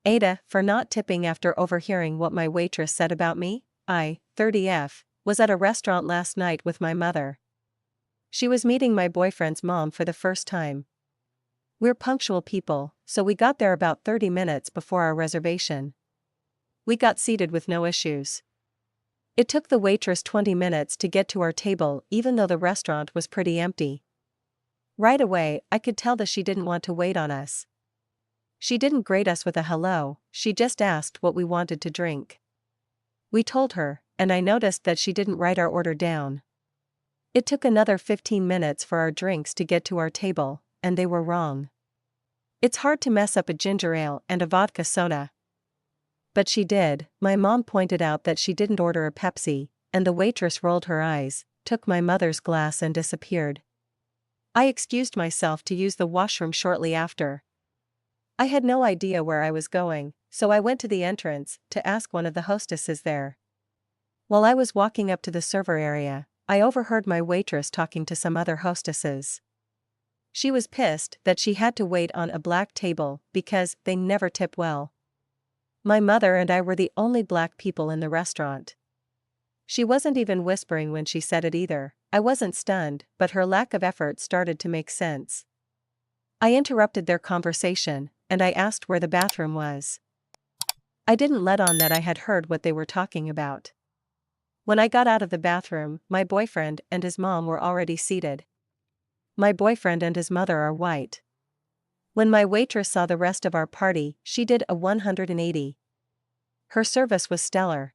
AITA for not tipping after overhearing what my waitress said about me. I, 30F, was at a restaurant last night with my mother. She was meeting my boyfriend's mom for the first time. We're punctual people, so we got there about 30 minutes before our reservation. We got seated with no issues. It took the waitress 20 minutes to get to our table even though the restaurant was pretty empty. Right away, I could tell that she didn't want to wait on us. She didn't greet us with a hello, she just asked what we wanted to drink. We told her, and I noticed that she didn't write our order down. It took another 15 minutes for our drinks to get to our table, and they were wrong. It's hard to mess up a ginger ale and a vodka soda. But she did. My mom pointed out that she didn't order a Pepsi, and the waitress rolled her eyes, took my mother's glass and disappeared. I excused myself to use the washroom shortly after. I had no idea where I was going, so I went to the entrance to ask one of the hostesses there. While I was walking up to the server area, I overheard my waitress talking to some other hostesses. She was pissed that she had to wait on a black table because they never tip well. My mother and I were the only black people in the restaurant. She wasn't even whispering when she said it either. I wasn't stunned, but her lack of effort started to make sense. I interrupted their conversation, and I asked where the bathroom was. I didn't let on that I had heard what they were talking about. When I got out of the bathroom, my boyfriend and his mom were already seated. My boyfriend and his mother are white. When my waitress saw the rest of our party, she did a 180. Her service was stellar.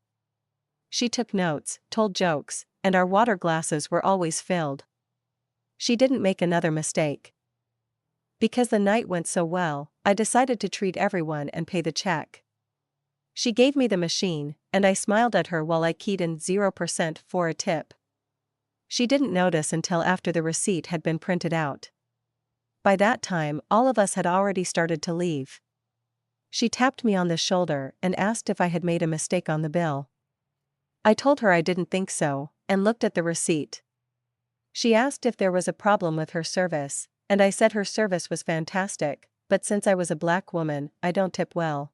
She took notes, told jokes, and our water glasses were always filled. She didn't make another mistake. Because the night went so well, I decided to treat everyone and pay the check. She gave me the machine, and I smiled at her while I keyed in 0% for a tip. She didn't notice until after the receipt had been printed out. By that time, all of us had already started to leave. She tapped me on the shoulder and asked if I had made a mistake on the bill. I told her I didn't think so, and looked at the receipt. She asked if there was a problem with her service, and I said her service was fantastic, but since I was a black woman, I don't tip well.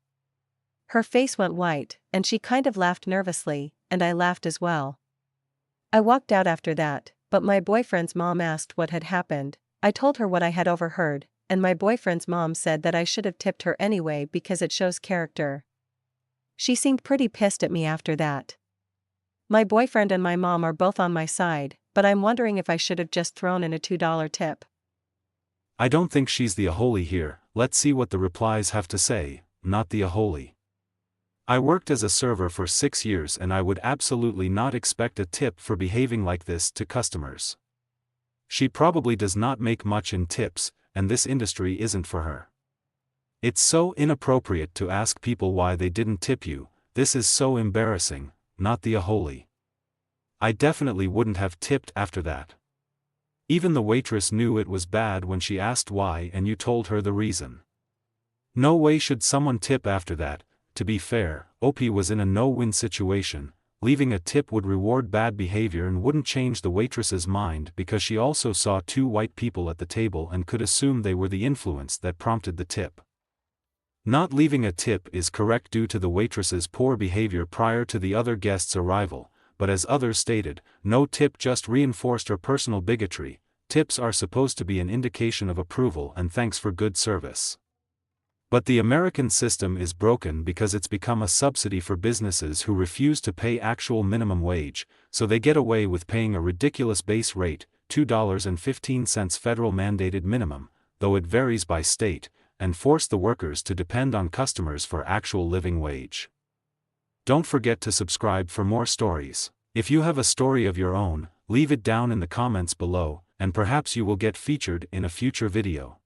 Her face went white, and she kind of laughed nervously, and I laughed as well. I walked out after that, but my boyfriend's mom asked what had happened. I told her what I had overheard, and my boyfriend's mom said that I should have tipped her anyway because it shows character. She seemed pretty pissed at me after that. My boyfriend and my mom are both on my side, but I'm wondering if I should have just thrown in a $2 tip. I don't think she's the aholi here. Let's see what the replies have to say, not the aholi. I worked as a server for 6 years and I would absolutely not expect a tip for behaving like this to customers. She probably does not make much in tips, and this industry isn't for her. It's so inappropriate to ask people why they didn't tip you. This is so embarrassing, not the aholi. I definitely wouldn't have tipped after that. Even the waitress knew it was bad when she asked why and you told her the reason. No way should someone tip after that. To be fair, OP was in a no-win situation. Leaving a tip would reward bad behavior and wouldn't change the waitress's mind because she also saw 2 white people at the table and could assume they were the influence that prompted the tip. Not leaving a tip is correct due to the waitress's poor behavior prior to the other guests' arrival, but as others stated, no tip just reinforced her personal bigotry. Tips are supposed to be an indication of approval and thanks for good service. But the American system is broken because it's become a subsidy for businesses who refuse to pay actual minimum wage, so they get away with paying a ridiculous base rate, $2.15 federal mandated minimum, though it varies by state, and force the workers to depend on customers for actual living wage. Don't forget to subscribe for more stories. If you have a story of your own, leave it down in the comments below, and perhaps you will get featured in a future video.